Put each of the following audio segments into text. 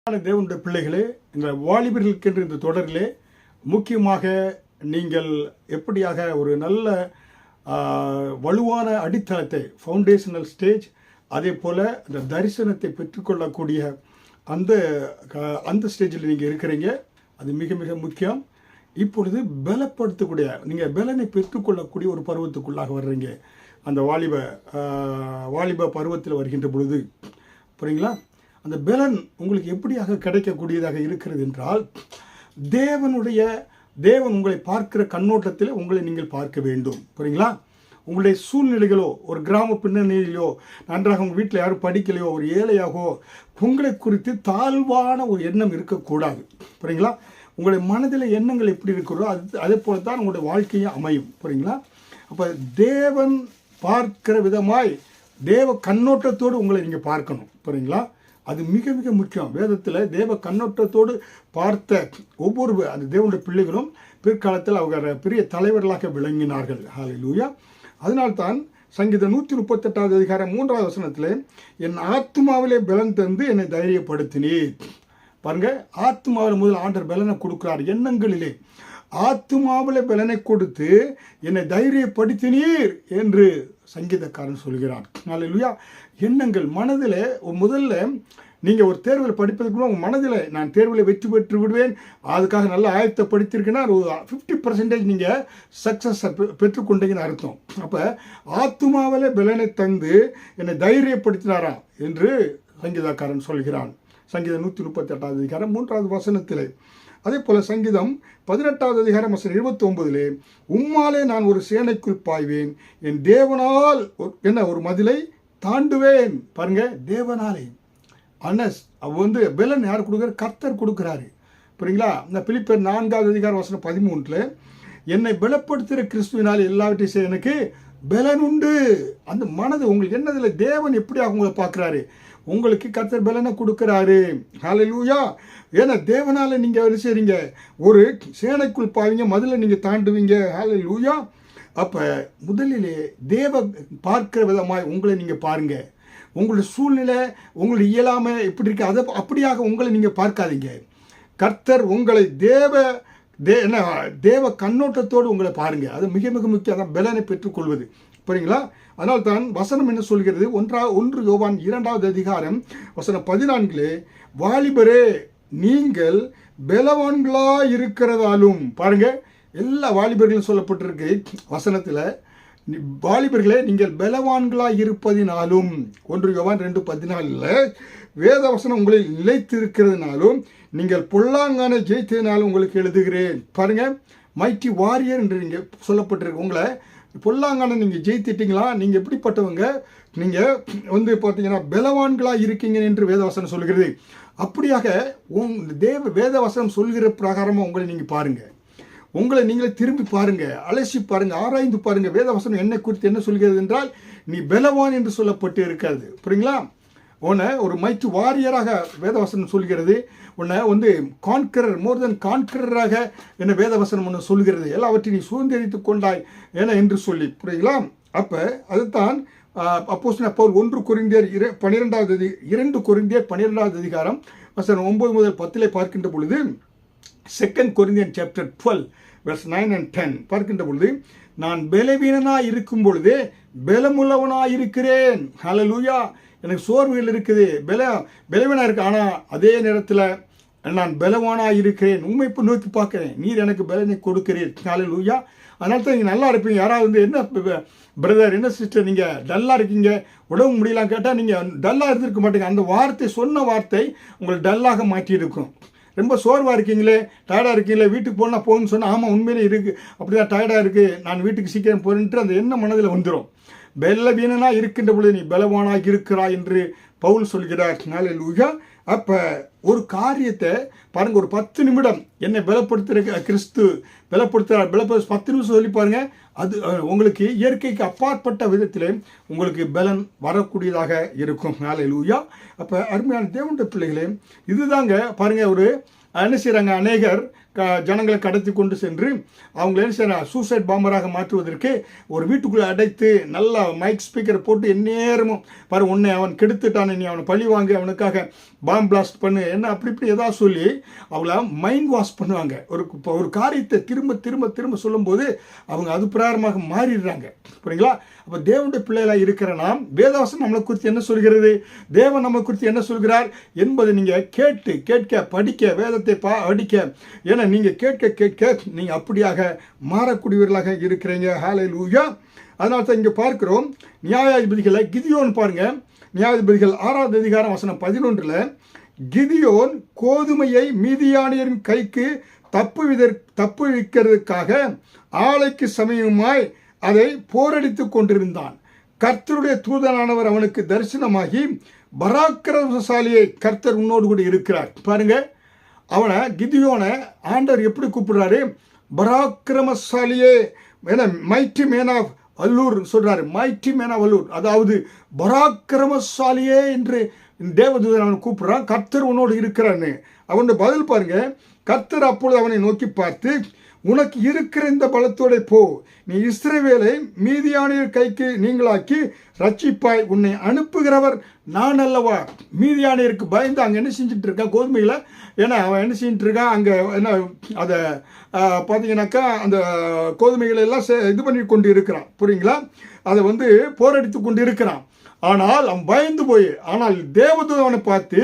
தேவனுடைய பிள்ளைகளே, இந்த வாலிபர்களுக்கென்று இந்த தொடரிலே முக்கியமாக நீங்கள் எப்படியாக ஒரு நல்ல வலுவான அடித்தளத்தை, ஃபவுண்டேஷனல் ஸ்டேஜ், அதே போல் இந்த தரிசனத்தை பெற்றுக்கொள்ளக்கூடிய அந்த அந்த ஸ்டேஜில் நீங்கள் இருக்கிறீங்க. அது மிக மிக முக்கியம். இப்பொழுது பலப்படுத்தக்கூடிய, நீங்கள் பலனை பெற்றுக்கொள்ளக்கூடிய ஒரு பருவத்துக்குள்ளாக வர்றீங்க. அந்த வாலிப பருவத்தில் வருகின்ற பொழுது புரியுங்களா? அந்த பலன் உங்களுக்கு எப்படியாக கிடைக்கக்கூடியதாக இருக்கிறது என்றால், தேவன் உங்களை பார்க்கிற கண்ணோட்டத்தில் உங்களை நீங்கள் பார்க்க வேண்டும். புரியுங்களா? உங்களுடைய சூழ்நிலைகளோ, ஒரு கிராம பின்னணியிலோ, நன்றாக உங்கள் வீட்டில் யாரும் படிக்கலையோ, ஒரு ஏழையாகவோ உங்களை குறித்து தாழ்வான ஒரு எண்ணம் இருக்கக்கூடாது. புரியுங்களா? உங்களுடைய மனதில் எண்ணங்கள் எப்படி இருக்கிறதோ அதே போல தான் உங்களுடைய வாழ்க்கையும் அமையும். புரியுங்களா? அப்போ தேவன் பார்க்கிற விதமாய் தேவ கண்ணோட்டத்தோடு உங்களை நீங்கள் பார்க்கணும். புரியுங்களா? அது மிக மிக முக்கியம். வேதத்தில் தேவ கண்ணோட்டத்தோடு பார்த்த ஒவ்வொரு அந்த தேவனுடைய பிள்ளைகளும் பிற்காலத்தில் அவங்க பெரிய தலைவர்களாக விளங்கினார்கள். ஹல்லேலூயா. அதனால்தான் சங்கீதம் 138 அதிகாரம் 3வது வசனத்தில், என் ஆத்மாவிலே பலன் தந்து என்னை தைரியப்படுத்தினீர். பாருங்க, ஆத்மாவில் முதல் ஆண்டவர் பலனை கொடுக்கிறார். எண்ணங்களிலே ஆத்மாவிலே பலனை கொடுத்து என்னை தைரியப்படுத்தினீர் என்று சங்கீதக்காரன் சொல்கிறார். ஹல்லேலூயா. எண்ணங்கள் மனதில் முதல்ல நீங்கள் ஒரு தேர்வில் படிப்பதற்கு உங்கள் மனதில் நான் தேர்வில் வெற்றி பெற்று விடுவேன், அதுக்காக நல்லா ஆயத்தப்படுத்தியிருக்கேன்னா ஒரு 50% நீங்கள் சக்ஸஸ் பெற்றுக்கொண்டீங்கன்னு அர்த்தம். அப்போ ஆத்மாவிலே பலனை தந்து என்னை தைரியப்படுத்தினாரா என்று சங்கீதக்காரன் சொல்கிறான். சங்கீதம் 138 அதிகாரம் 3வது வசனத்திலே. அதே போல் சங்கீதம் 18வது அதிகாரம் வசனம் 29, உம்மாலே நான் ஒரு சேனைக்குள் பாய்வேன், என் தேவனால் ஒரு மதிலை தாண்டுவேன். பாருங்க, தேவனாலே பெலன் யார் கொடுக்குறாரு? கர்த்தர் கொடுக்குறாரு. புரியுங்களா? இந்த பிலிப்பியர் 4வது அதிகாரம் வசனம் 13, என்னை பலப்படுத்துகிற கிறிஸ்துவினால் எல்லாவற்றையும் செய்ய எனக்கு பலன் உண்டு. அந்த மனது உங்களுக்கு என்னதில் தேவன் எப்படியாக உங்களை பார்க்குறாரு? உங்களுக்கு கர்த்தர் பலனை கொடுக்குறாரு. ஹல்லேலூயா. ஏன்னா தேவனால நீங்கள் என்ன செய்றீங்க? ஒரு சேனைக்குள் பாவீங்க, மதில நீங்கள் தாண்டுவீங்க. ஹல்லேலூயா. அப்போ முதலிலே தேவ பார்க்கிற விதமாய் உங்களை நீங்கள் பாருங்க. உங்களுடைய சூழ்நிலை, உங்களுடைய இயலாமை எப்படி இருக்கு, அதை அப்படியாக உங்களை நீங்கள் பார்க்காதீங்க. கர்த்தர் உங்களை தேவ கண்ணோட்டத்தோடு உங்களை பாருங்க. அது மிக மிக முக்கியம். அதான் பலனை பெற்றுக்கொள்வது. புரியுங்களா? அதனால் தான் வசனம் என்ன சொல்கிறது? 1 யோவான் 2வது அதிகாரம் வசனம் 14, வாலிபரே நீங்கள் பலவான்களாக இருக்கிறதாலும், பாருங்க, எல்லா வாலிபர்களும் சொல்லப்பட்டிருக்கு வசனத்தில், வாலிபர்களே நீங்கள் பலவான்களாக இருப்பதினாலும், 1 யோவான் 2:14 வேத வசனம் உங்களில் நிலைத்திருக்கிறதுனாலும் நீங்கள் பொல்லாங்கான ஜெயித்ததினாலும் உங்களுக்கு எழுதுகிறேன். பாருங்க, மைட்டி வாரியர் என்று நீங்கள் சொல்லப்பட்டிருக்கு. உங்களை பொல்லாங்கான நீங்கள் ஜெயித்திட்டீங்களா? நீங்கள் எப்படிப்பட்டவங்க? நீங்கள் பார்த்தீங்கன்னா பலவான்களாக இருக்கீங்க என்று வேதவசனம் சொல்கிறது. அப்படியாக வேதவசனம் சொல்கிற பிரகாரமாக உங்களை நீங்கள் பாருங்கள். உங்களை நீங்களே திரும்பி பாருங்கள், அலசி பாருங்கள், ஆராய்ந்து பாருங்கள். வேதவசனம் என்னை குறித்து என்ன சொல்கிறது என்றால், நீ பலவான் என்று சொல்லப்பட்டு இருக்காது. புரியுங்களா? உன்னை ஒரு மைட்டி வாரியராக வேதவசனம் சொல்கிறது. உன்னை கான்கரர், மோர் தென் கான்கரராக என்ன வேதவசனம் ஒன்று சொல்கிறது. எல்லாவற்றையும் நீ சுதந்திரித்து கொண்டாய் என்று சொல்லி. புரியுங்களா? அப்போ அதுதான் அப்போஸ்தலனாகிய பவுல் 2 கொரிந்தியர் 12வது அதிகாரம் வசனம் 9 முதல் 10 பார்க்கின்ற பொழுது, 2 கொரிந்தியன் சாப்டர் 12 verse 9 and 10 பார்க்கின்ற பொழுது, நான் பலவீனனாக இருக்கும் பொழுதே பலமுள்ளவனாக இருக்கிறேன். ஹல்லேலூயா. எனக்கு சோர்வுகள் இருக்குது, பலவீனாக இருக்கு, ஆனால் அதே நேரத்தில் நான் பலவானாக இருக்கிறேன். உண்மை இப்போ நோக்கி பார்க்குறேன், நீர் எனக்கு பலனை கொடுக்கிறீர். ஹல்லேலூயா. அதனால தான் நீங்கள் நல்லா இருப்பீங்க. யாராவது என்ன பிரதர், என்ன சிஸ்டர், நீங்கள் டல்லாக இருக்கீங்க, உடம்பு முடியலாம் கேட்டால் நீங்கள் டல்லாக இருந்திருக்க மாட்டீங்க. அந்த வார்த்தை, சொன்ன வார்த்தை உங்களை டல்லாக மாற்றி இருக்கும். ரொம்ப சோர்வாக இருக்கீங்களே, டயர்டாக இருக்கீங்களே, வீட்டுக்கு போனால் போகணும்னு சொன்னால், ஆமாம் உண்மையிலே இருக்குது, அப்படி தான் டயர்டாக இருக்குது, நான் வீட்டுக்கு சீக்கிரம் போகிறேன்ட்டு அந்த எண்ணம் மனதில் வந்துடும். பலவீனனாக இருக்கின்ற பொழுது நீ பலவானாக இருக்கிறாய் என்று பவுல் சொல்கிறார். ஹல்லேலூயா. அப்போ ஒரு காரியத்தை பாருங்கள், ஒரு 10 நிமிடம் என்னை பலப்படுத்துகிற கிறிஸ்து பலப்படுத்துகிறார், 10 நிமிஷம் சொல்லி பாருங்கள். அது உங்களுக்கு இயற்கைக்கு அப்பாற்பட்ட விதத்தில் உங்களுக்கு பலன் வரக்கூடியதாக இருக்கும். ஹல்லேலூயா. அப்போ அருமையான தேவனுடைய பிள்ளைகளே, இதுதாங்க பாருங்கள், ஒரு என்ன செய்கிறாங்க, அநேகர் ஜனங்களை கடத்தி கொண்டு சென்று அவங்கள என்ன செய்யணும், சூசைட் பாம்பராக மாற்றுவதற்கு ஒரு வீட்டுக்குள்ளே அடைத்து நல்லா மைக் ஸ்பீக்கரை போட்டு எந்நேரமும் பாரு உன்னை அவன் கெடுத்துட்டானே, நீ அவனை பழி வாங்கி அவனுக்காக பாம் பிளாஸ்ட் பண்ணு என்ன அப்படி இப்படி ஏதாவது சொல்லி அவங்கள மைண்ட் வாஷ் பண்ணுவாங்க. ஒரு காரியத்தை திரும்ப திரும்ப திரும்ப சொல்லும்போது அவங்க அது பிரகாரமாக மாறிடுறாங்க. புரியுங்களா? அப்போ தேவனுடைய பிள்ளைகளாக இருக்கிற நாம் வேதவசனம் நம்மளை குறித்து என்ன சொல்கிறது, தேவன் நம்மை குறித்து என்ன சொல்கிறார் என்பதை நீங்கள் கேட்க படிக்க வேதத்தை படிக்க, ஏன்னா நீங்கள் கேட்க நீங்கள் அப்படியாக மாறக்கூடியவர்களாக இருக்கிறீங்க. ஹல்லேலூயா. அதனால தான் இங்கே பார்க்கிறோம் நியாயாதிபதிகளை கிதியோன் பாருங்க, நியாயாதிபதிகள் 6ஆம் அதிகாரம் வசனம் 11 கிதியோன் கோதுமையை மீதியானியரின் கைக்கு தப்புவிக்கிறதுக்காக ஆலைக்கு சமயமாய் அதை போரடித்து கொண்டிருந்தான். கர்த்தருடைய தூதனானவர் அவனுக்கு தரிசனமாகி பராக்கிரமசாலியை கர்த்தர் உன்னோடு கூட இருக்கிறார். பாருங்க, அவனை கிதியோனை ஆண்டவர் எப்படி கூப்பிடுறாரு, பராக்கிரமசாலியே, ஏன்னா மைட்டி மேன் ஆஃப் வல்லூர் சொல்றாரு, மைட்டி மேன் ஆஃப் வல்லூர், அதாவது பராக்கிரமசாலியே என்று தேவதூதன் அவனை கூப்பிடுறான். கர்த்தர் உன்னோடு இருக்கிறான்னு அவனுடைய பதில் பாருங்க. கர்த்தர் அப்பொழுது அவனை நோக்கி பார்த்து, உனக்கு இருக்கிற இந்த பலத்தோட போ, நீ இஸ்ரவேலை மீதியானியர் கைக்கு நீங்களாக்கி ரட்சிப்பாய், உன்னை அனுப்புகிறவர் நான் அல்லவா. மீதியானியருக்கு பயந்து அங்கே என்ன செஞ்சுட்டு இருக்கான் கோதுமையில், ஏன்னா அவன் என்ன செஞ்சுட்டு இருக்கான் அங்கே என்ன அதை பார்த்தீங்கன்னாக்கா அந்த கோதுமைகளை எல்லாம் இது பண்ணி கொண்டு இருக்கிறான். புரியுங்களா? அதை போரடித்து கொண்டு இருக்கிறான். ஆனால் அவன் பயந்து போய், ஆனால் தேவதூதன் அவனை பார்த்து,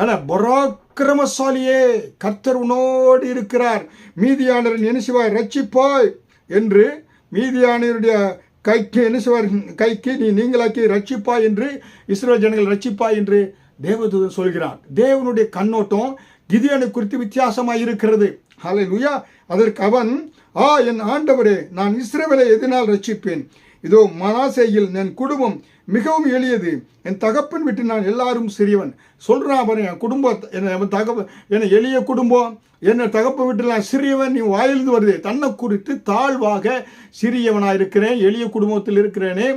ஆனால் பராக்கிரமசாலியே கர்த்தர் உன்னோடு இருக்கிறார், மீதியானரின் என்ன செய்வாய் ரட்சிப்பாய் என்று, மீதியானருடைய கைக்கு என்ன செய்வார் கைக்கு நீ நீங்களாக்கி ரட்சிப்பாய் என்று, இஸ்ரவேல் ஜனங்கள் ரட்சிப்பாய் என்று தேவதூதன் சொல்கிறான். தேவனுடைய கண்ணோட்டம் கிதியோனை குறித்து வித்தியாசமாக இருக்கிறது. ஹல்லேலூயா. அதற்கு அவன், என் ஆண்டவரே, நான் இஸ்ரவேலை எதனால் ரட்சிப்பேன்? இதோ மனாசேயில் என் குடும்பம் மிகவும் எளியது, என் தகப்பன் விட்டு நான் எல்லாரும் சிறியவன் சொல்கிறான். பாரு, என் குடும்பம் என்ன எளிய குடும்பம், என்னை தகப்பன் விட்டு நான் சிறியவன், நீ வாயிலிருந்து வருது. தன்னை குறித்து தாழ்வாக சிறியவனாக இருக்கிறேன், எளிய குடும்பத்தில் இருக்கிறேனே,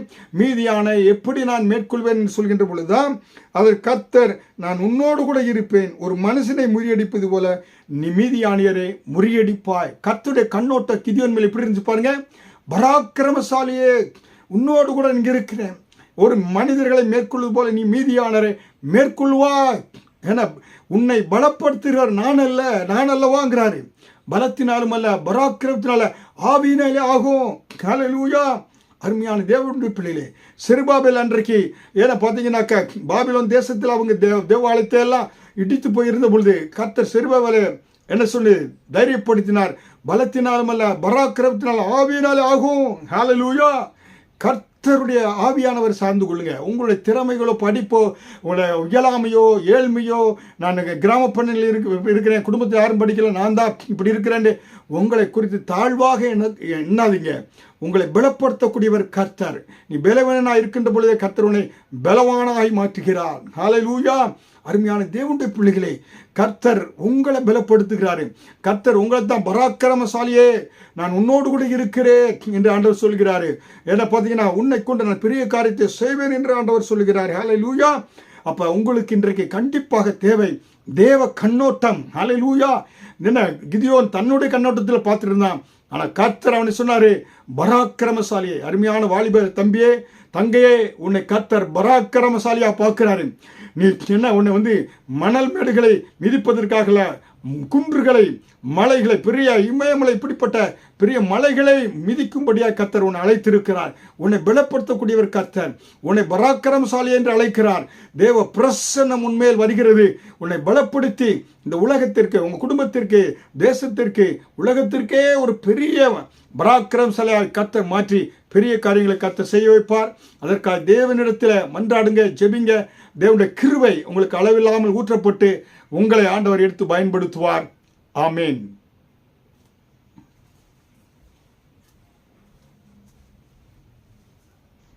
மீதியான எப்படி நான் மேற்கொள்வேன் என்று சொல்கின்ற பொழுதுதான் அதற்கு கர்த்தர், நான் உன்னோடு கூட இருப்பேன், ஒரு மனுஷனை முறியடிப்பது போல நீ மீதியானியரை முறியடிப்பாய். கர்த்தருடைய கண்ணோட்ட கிதியோன் மேல் எப்படி இருந்துச்சு பாருங்க, பராக்கிரமசாலியே உன்னோடு கூட இங்கே இருக்கிறேன், ஒரு மனிதர்களை மேற்கொள்வது போல நீ மீதியானரை மேற்கொள்வாய் என உன்னை பலப்படுத்துகிறார், நான் அல்லவாங்கிறாரு. பலத்தினாலும் அல்ல, பராக்கிரமத்தினால ஆவியினாலே ஆகும். ஹல்லேலூயா. அருமையான தேவனுடைய பிள்ளைகளே, செருபாபேல் அன்றைக்கு ஏன்னா பார்த்தீங்கன்னாக்கா பாபிலோன் தேசத்தில் அவங்க தேவாலயத்தை எல்லாம் இடித்து போயிருந்த பொழுது கர்த்தர் செருபாபேலை என்ன சொல்லி தைரியப்படுத்தினார், பலத்தினாலும் அல்ல பராக்கிரமத்தினால் ஆவியினாலே ஆகும். ஹல்லேலூயா. கர்த்தருடைய ஆவியானவர் சார்ந்து கொள்ளுங்க. உங்களுடைய திறமைகளோ படிப்போ உங்களுடைய இயலாமையோ ஏழ்மையோ, நான் கிராமப்பண்ணில் இருக்கிறேன், குடும்பத்தில் யாரும் படிக்கல, நான் தான் இப்படி இருக்கிறேன் உங்களை குறித்து தாழ்வாக எண்ணாதீங்க. உங்களை பலப்படுத்தக்கூடியவர் கர்த்தர். நீ பலவீனனாக இருக்கின்ற பொழுதே கர்த்தர் உன்னை பலவானாய் மாற்றுகிறார். ஹல்லேலூயா. அருமையான தேவனுடைய பிள்ளைகளே, கர்த்தர் உங்களை பலப்படுத்துகிறாரு. கர்த்தர் உங்களை தான் பராக்கிரமசாலியே நான் உன்னோடு கூட இருக்கிறேன் என்று ஆண்டவர் சொல்கிறாரு. என்ன பார்த்தீங்கன்னா, உன்னை கொண்டு நான் பெரிய காரியத்தை செய்வேன் என்று ஆண்டவர் சொல்கிறார். ஹல்லேலூயா. அப்போ உங்களுக்கு இன்றைக்கு கண்டிப்பாக தேவை தேவ கண்ணோட்டம். ஹல்லேலூயா. என்ன கிதியோன் தன்னுடைய கண்ணோட்டத்தில் பார்த்துருந்தான், ஆனால் கர்த்தர் அவனை சொன்னாரு பராக்கிரமசாலியே. அருமையான வாலிப தம்பியே தங்கையே, உன்னை கர்த்தர் பராக்கிரமசாலியா பார்க்கிறாரு. நீ என்ன உன்னை மணல் மேடுகளை மிதிப்பதற்காக குன்றுகளை மலைகளை பெரிய இமயமலை இப்படிப்பட்ட பெரிய மலைகளை மிதிக்கும்படியாக கர்த்தர் உன்னை அழைத்திருக்கிறார். உன்னை பலப்படுத்தக்கூடியவர் கர்த்தர், உன்னை பராக்கிரமசாலி என்று அழைக்கிறார். தேவ பிரசன்னம் உன்மேல் வருகிறது. உன்னை பலப்படுத்தி இந்த உலகத்திற்கு, உங்கள் குடும்பத்திற்கு, தேசத்திற்கு, உலகத்திற்கே ஒரு பெரிய பராக்கிரமசாலியாக கர்த்தர் மாற்றி பெரிய காரியங்களை கர்த்தர் செய்ய வைப்பார். அதற்காக தேவனிடத்தில் மன்றாடுங்க, ஜெபிங்க. தேவனுடைய கிருபை உங்களுக்கு அளவில்லாமல் ஊற்றப்பட்டு உங்களை ஆண்டவர் எடுத்து பயன்படுத்துவார். ஆமேன்.